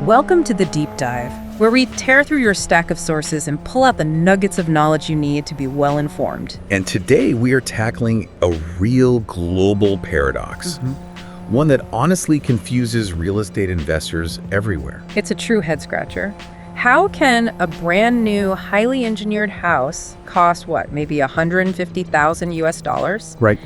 Welcome to the Deep Dive, where we tear through your stack of sources and pull out the nuggets of knowledge you need to be well informed. And today we are tackling a real global paradox, one that honestly confuses real estate investors everywhere. It's a true head scratcher. How can a brand new, highly engineered house cost maybe 150,000 US dollars? Right.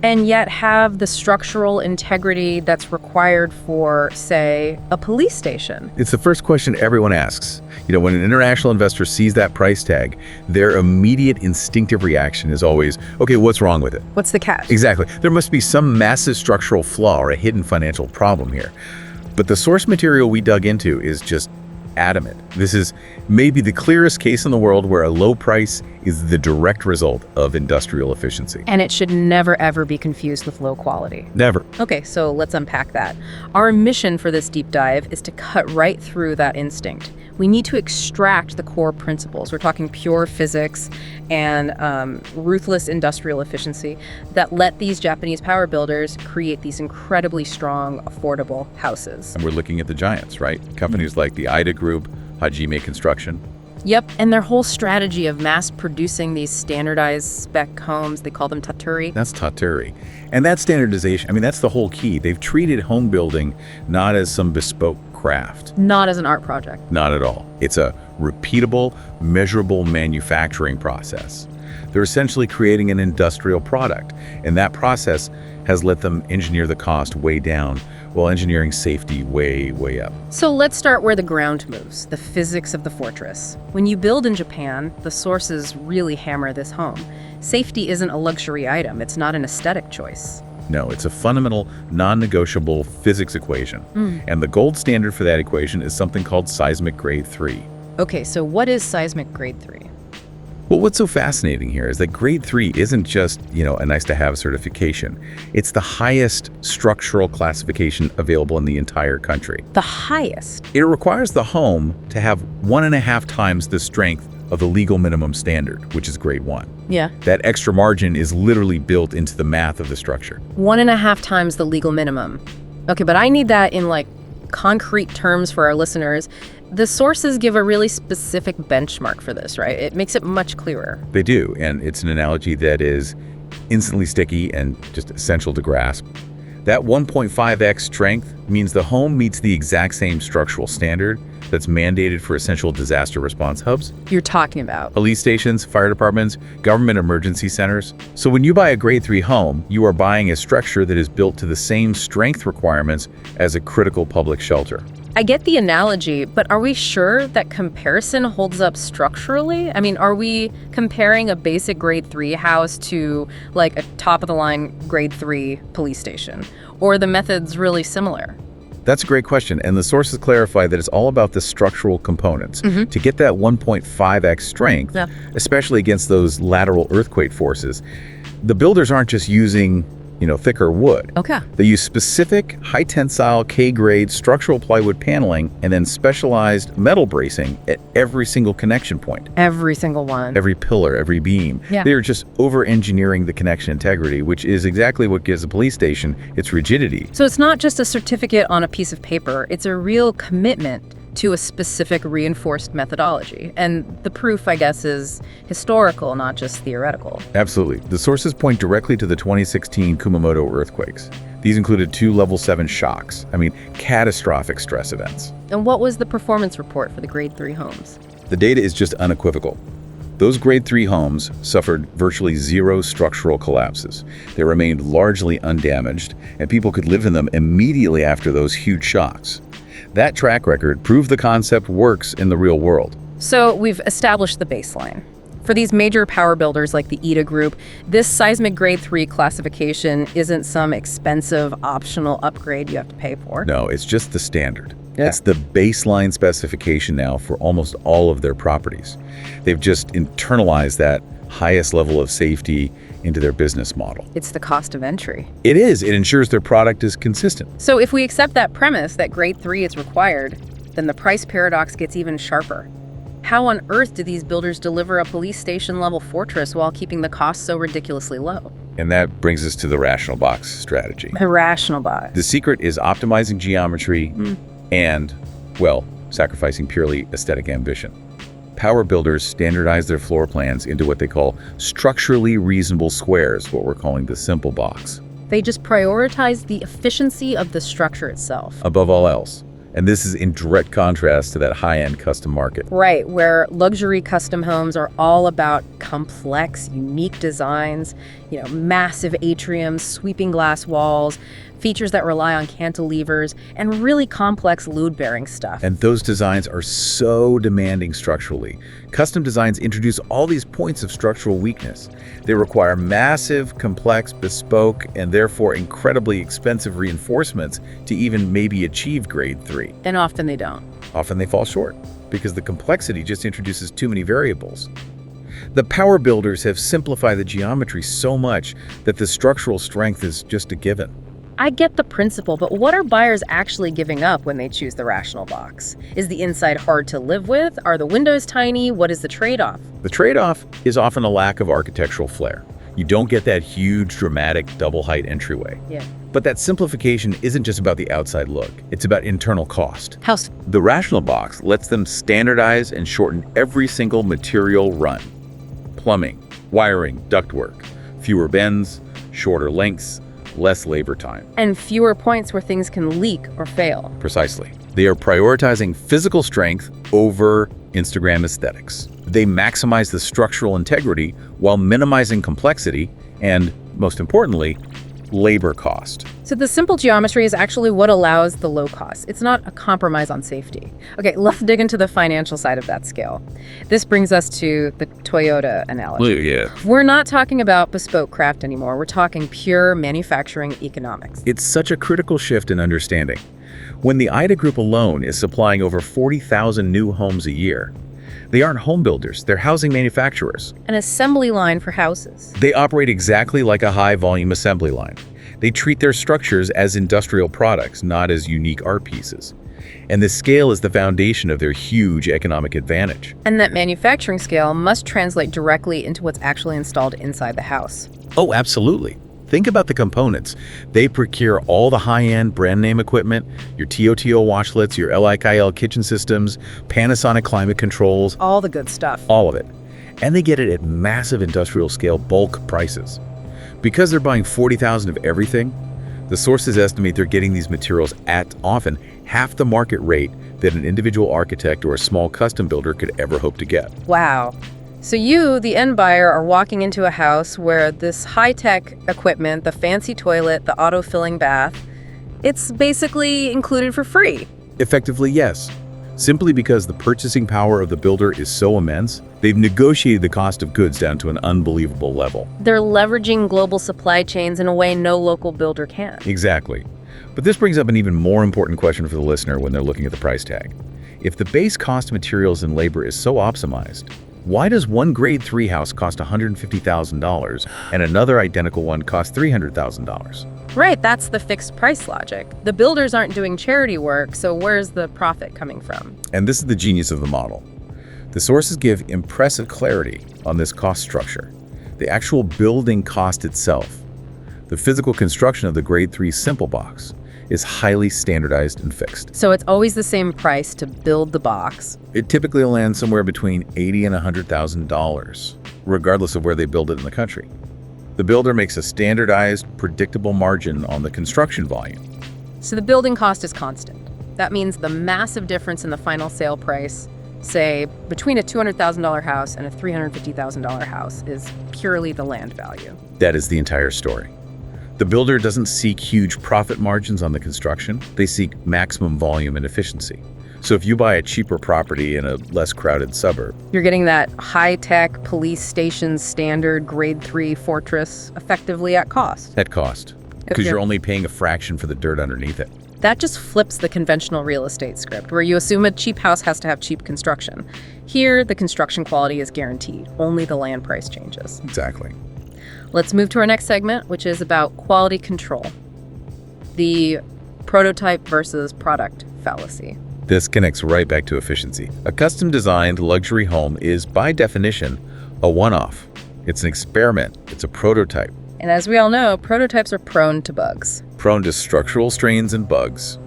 And yet have the structural integrity that's required for, say, a police station? It's the first question everyone asks. When an international investor sees that price tag, their immediate instinctive reaction is always, okay, what's wrong with it? What's the catch? Exactly. There must be some massive structural flaw or a hidden financial problem here. But the source material we dug into is just adamant. This is maybe the clearest case in the world where a low price is the direct result of industrial efficiency. And it should never, ever be confused with low quality. Never. Okay, so let's unpack that. Our mission for this deep dive is to cut right through that instinct. We need to extract the core principles. We're talking pure physics and ruthless industrial efficiency that let these Japanese power builders create these incredibly strong, affordable houses. And we're looking at the giants, right? Companies like the IDA Group, Hajime Construction. Yep, and their whole strategy of mass producing these standardized spec homes, they call them taturi. That's taturi. And that standardization, that's the whole key. They've treated home building not as some bespoke craft. Not as an art project. Not at all. It's a repeatable, measurable manufacturing process. They're essentially creating an industrial product, and that process has let them engineer the cost way down while engineering safety way, way up. So let's start where the ground moves, the physics of the fortress. When you build in Japan, the sources really hammer this home. Safety isn't a luxury item. It's not an aesthetic choice. No, it's a fundamental, non-negotiable physics equation. And the gold standard for that equation is something called seismic grade 3. Okay, so what is seismic grade 3? Well, what's so fascinating here is that grade 3 isn't just, a nice-to-have certification. It's the highest structural classification available in the entire country. The highest? It requires the home to have 1.5 times the strength of the legal minimum standard, which is grade 1. Yeah. That extra margin is literally built into the math of the structure. 1.5 times the legal minimum. Okay, but I need that in concrete terms for our listeners. The sources give a really specific benchmark for this, right? It makes it much clearer. They do, and it's an analogy that is instantly sticky and just essential to grasp. That 1.5x strength means the home meets the exact same structural standard that's mandated for essential disaster response hubs. You're talking about police stations, fire departments, government emergency centers. So when you buy a grade 3 home, you are buying a structure that is built to the same strength requirements as a critical public shelter. I get the analogy, but are we sure that comparison holds up structurally? Are we comparing a basic grade 3 house to a top-of-the-line grade 3 police station? Or are the methods really similar? That's a great question, and the sources clarify that it's all about the structural components. To get that 1.5x strength, especially against those lateral earthquake forces, the builders aren't just using thicker wood. Okay. They use specific high-tensile K-grade structural plywood paneling and then specialized metal bracing at every single connection point. Every single one. Every pillar, every beam. Yeah. They are just over-engineering the connection integrity, which is exactly what gives a police station its rigidity. So it's not just a certificate on a piece of paper. It's a real commitment to a specific reinforced methodology. And the proof, I guess, is historical, not just theoretical. Absolutely. The sources point directly to the 2016 Kumamoto earthquakes. These included 2 level 7 shocks. Catastrophic stress events. And what was the performance report for the grade 3 homes? The data is just unequivocal. Those grade 3 homes suffered virtually 0 structural collapses. They remained largely undamaged, and people could live in them immediately after those huge shocks. That track record proved the concept works in the real world. So we've established the baseline. For these major power builders like the IDA Group, this seismic grade 3 classification isn't some expensive optional upgrade you have to pay for. No, it's just the standard. Yeah. It's the baseline specification now for almost all of their properties. They've just internalized that highest level of safety into their business model. It's the cost of entry. It is. It ensures their product is consistent. So if we accept that premise that grade 3 is required, then the price paradox gets even sharper. How on earth do these builders deliver a police station level fortress while keeping the cost so ridiculously low? And that brings us to the rational box strategy. The rational box. The secret is optimizing geometry and Well, sacrificing purely aesthetic ambition. Power builders standardize their floor plans into what they call structurally reasonable squares, what we're calling the simple box, They just prioritize the efficiency of the structure itself. above all else. And this is in direct contrast to that high-end custom market. Right, where luxury custom homes are all about complex, unique designs, massive atriums, sweeping glass walls, features that rely on cantilevers, and really complex load-bearing stuff. And those designs are so demanding structurally. Custom designs introduce all these points of structural weakness. They require massive, complex, bespoke, and therefore incredibly expensive reinforcements to even maybe achieve grade 3. And often they don't. Often they fall short because the complexity just introduces too many variables. The power builders have simplified the geometry so much that the structural strength is just a given. I get the principle, but what are buyers actually giving up when they choose the rational box? Is the inside hard to live with? Are the windows tiny? What is the trade-off? The trade-off is often a lack of architectural flair. You don't get that huge, dramatic, double-height entryway. Yeah. But that simplification isn't just about the outside look. It's about internal cost. House. The rational box lets them standardize and shorten every single material run. Plumbing, wiring, ductwork, fewer bends, shorter lengths, less labor time. And fewer points where things can leak or fail. Precisely. They are prioritizing physical strength over Instagram aesthetics. They maximize the structural integrity while minimizing complexity and, most importantly, labor cost. So the simple geometry is actually what allows the low cost. It's not a compromise on safety. Okay, let's dig into the financial side of that scale. This brings us to the Toyota analogy. Yeah. We're not talking about bespoke craft anymore. We're talking pure manufacturing economics. It's such a critical shift in understanding. When the Ida Group alone is supplying over 40,000 new homes a year, they aren't home builders, they're housing manufacturers. An assembly line for houses. They operate exactly like a high-volume assembly line. They treat their structures as industrial products, not as unique art pieces. And the scale is the foundation of their huge economic advantage. And that manufacturing scale must translate directly into what's actually installed inside the house. Oh, absolutely. Think about the components. They procure all the high-end brand name equipment, your TOTO washlets, your LIKL kitchen systems, Panasonic climate controls, All the good stuff. all of it. And they get it at massive industrial scale bulk prices. Because they're buying 40,000 of everything, the sources estimate they're getting these materials at often half the market rate that an individual architect or a small custom builder could ever hope to get. Wow. So you, the end buyer, are walking into a house where this high-tech equipment, the fancy toilet, the auto-filling bath, it's basically included for free. Effectively, yes. Simply because the purchasing power of the builder is so immense, they've negotiated the cost of goods down to an unbelievable level. They're leveraging global supply chains in a way no local builder can. Exactly. But this brings up an even more important question for the listener when they're looking at the price tag. If the base cost of materials and labor is so optimized, why does one grade 3 house cost $150,000 and another identical one cost $300,000? Right, that's the fixed price logic. The builders aren't doing charity work, so where's the profit coming from? And this is the genius of the model. The sources give impressive clarity on this cost structure. The actual building cost itself, the physical construction of the grade 3 simple box, is highly standardized and fixed. So it's always the same price to build the box. It typically lands somewhere between $80,000 and $100,000, regardless of where they build it in the country. The builder makes a standardized, predictable margin on the construction volume. So the building cost is constant. That means the massive difference in the final sale price, say between a $200,000 house and a $350,000 house, is purely the land value. That is the entire story. The builder doesn't seek huge profit margins on the construction. They seek maximum volume and efficiency. So if you buy a cheaper property in a less crowded suburb, You're getting that high-tech police station standard grade 3 fortress effectively at cost. at cost, because you're only paying a fraction for the dirt underneath it. That just flips the conventional real estate script, where you assume a cheap house has to have cheap construction. Here, the construction quality is guaranteed. Only the land price changes. Exactly. Let's move to our next segment, which is about quality control. The prototype versus product fallacy. This connects right back to efficiency. A custom-designed luxury home is, by definition, a one-off. It's an experiment. It's a prototype, And as we all know, prototypes are prone to bugs. prone to structural strains and bugs.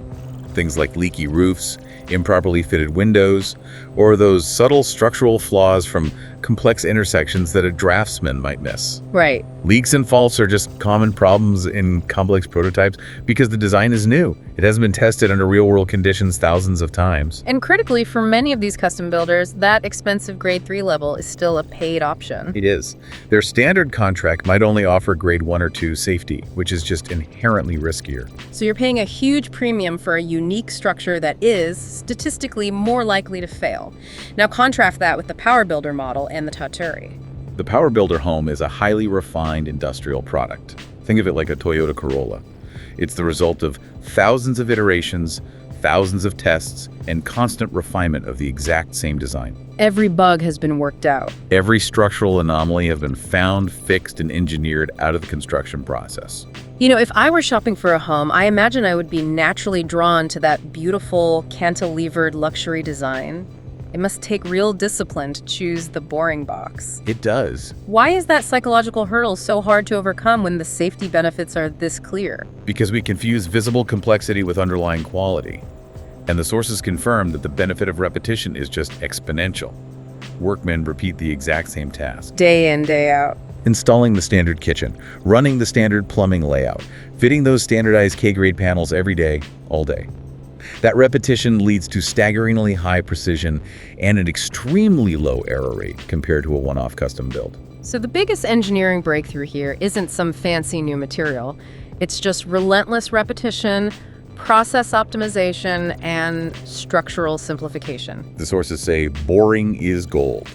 Things like leaky roofs, improperly fitted windows, or those subtle structural flaws from complex intersections that a draftsman might miss. Right. Leaks and faults are just common problems in complex prototypes because the design is new. It hasn't been tested under real-world conditions thousands of times. And critically, for many of these custom builders, that expensive grade 3 level is still a paid option. It is. Their standard contract might only offer grade 1 or 2 safety, which is just inherently riskier. So you're paying a huge premium for a unique structure that is statistically more likely to fail. Now contrast that with the Power Builder model and the Tauturi. The Power Builder home is a highly refined industrial product. Think of it like a Toyota Corolla. It's the result of thousands of iterations, thousands of tests, and constant refinement of the exact same design. Every bug has been worked out. Every structural anomaly has been found, fixed, and engineered out of the construction process. You know, if I were shopping for a home, I imagine I would be naturally drawn to that beautiful, cantilevered luxury design. It must take real discipline to choose the boring box. It does. Why is that psychological hurdle so hard to overcome when the safety benefits are this clear? Because we confuse visible complexity with underlying quality. And the sources confirm that the benefit of repetition is just exponential. Workmen repeat the exact same task. Day in, day out. Installing the standard kitchen, running the standard plumbing layout, fitting those standardized K-grade panels every day, all day. That repetition leads to staggeringly high precision and an extremely low error rate compared to a one-off custom build. So the biggest engineering breakthrough here isn't some fancy new material. It's just relentless repetition, process optimization, and structural simplification. The sources say boring is gold.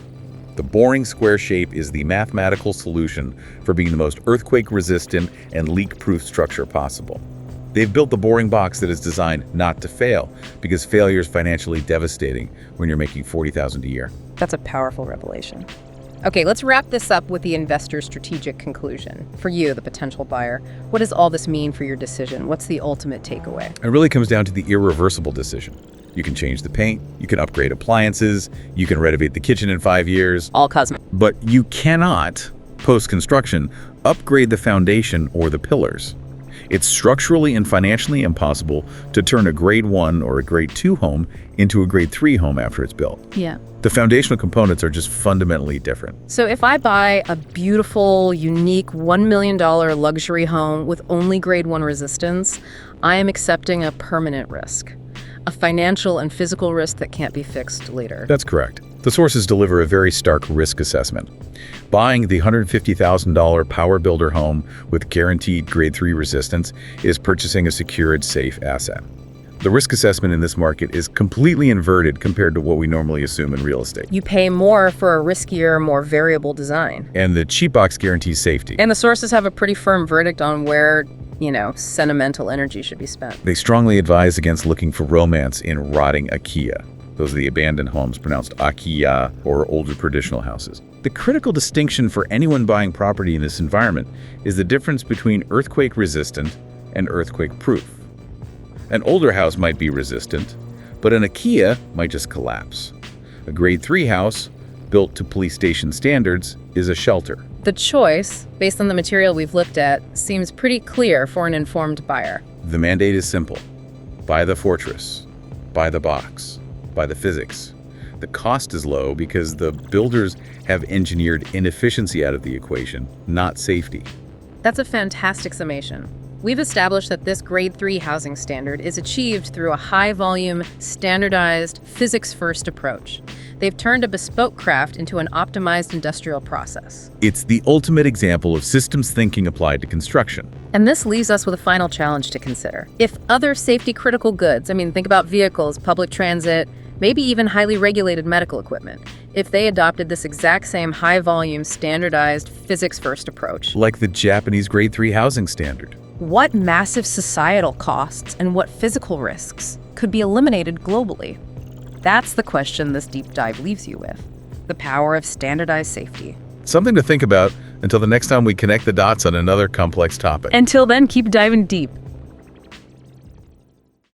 The boring square shape is the mathematical solution for being the most earthquake-resistant and leak-proof structure possible. They've built the boring box that is designed not to fail, because failure is financially devastating when you're making $40,000 a year. That's a powerful revelation. Okay, let's wrap this up with the investor's strategic conclusion. For you, the potential buyer, what does all this mean for your decision? What's the ultimate takeaway? It really comes down to the irreversible decision. You can change the paint, you can upgrade appliances, you can renovate the kitchen in 5 years. All cosmetic. But you cannot, post-construction, upgrade the foundation or the pillars. It's structurally and financially impossible to turn a grade 1 or a grade 2 home into a grade 3 home after it's built. Yeah. The foundational components are just fundamentally different. So if I buy a beautiful, unique $1 million luxury home with only grade 1 resistance, I am accepting a permanent risk. A financial and physical risk that can't be fixed later. That's correct. The sources deliver a very stark risk assessment. Buying the $150,000 Power Builder home with guaranteed grade 3 resistance is purchasing a secured, safe asset. The risk assessment in this market is completely inverted compared to what we normally assume in real estate. You pay more for a riskier, more variable design. And the cheap box guarantees safety. And the sources have a pretty firm verdict on where, sentimental energy should be spent. They strongly advise against looking for romance in rotting IKEA. Those are the abandoned homes pronounced IKEA, or older traditional houses. The critical distinction for anyone buying property in this environment is the difference between earthquake-resistant and earthquake-proof. An older house might be resistant, but an IKEA might just collapse. A grade 3 house, built to police station standards, is a shelter. The choice, based on the material we've looked at, seems pretty clear for an informed buyer. The mandate is simple. Buy the fortress. Buy the box. Buy the physics. The cost is low because the builders have engineered inefficiency out of the equation, not safety. That's a fantastic summation. We've established that this grade 3 housing standard is achieved through a high-volume, standardized, physics-first approach. They've turned a bespoke craft into an optimized industrial process. It's the ultimate example of systems thinking applied to construction. And this leaves us with a final challenge to consider. If other safety-critical goods, think about vehicles, public transit, maybe even highly regulated medical equipment, if they adopted this exact same high-volume, standardized, physics-first approach. Like the Japanese grade 3 housing standard. What massive societal costs and what physical risks could be eliminated globally? That's the question this deep dive leaves you with. The power of standardized safety. Something to think about until the next time we connect the dots on another complex topic. Until then, keep diving deep.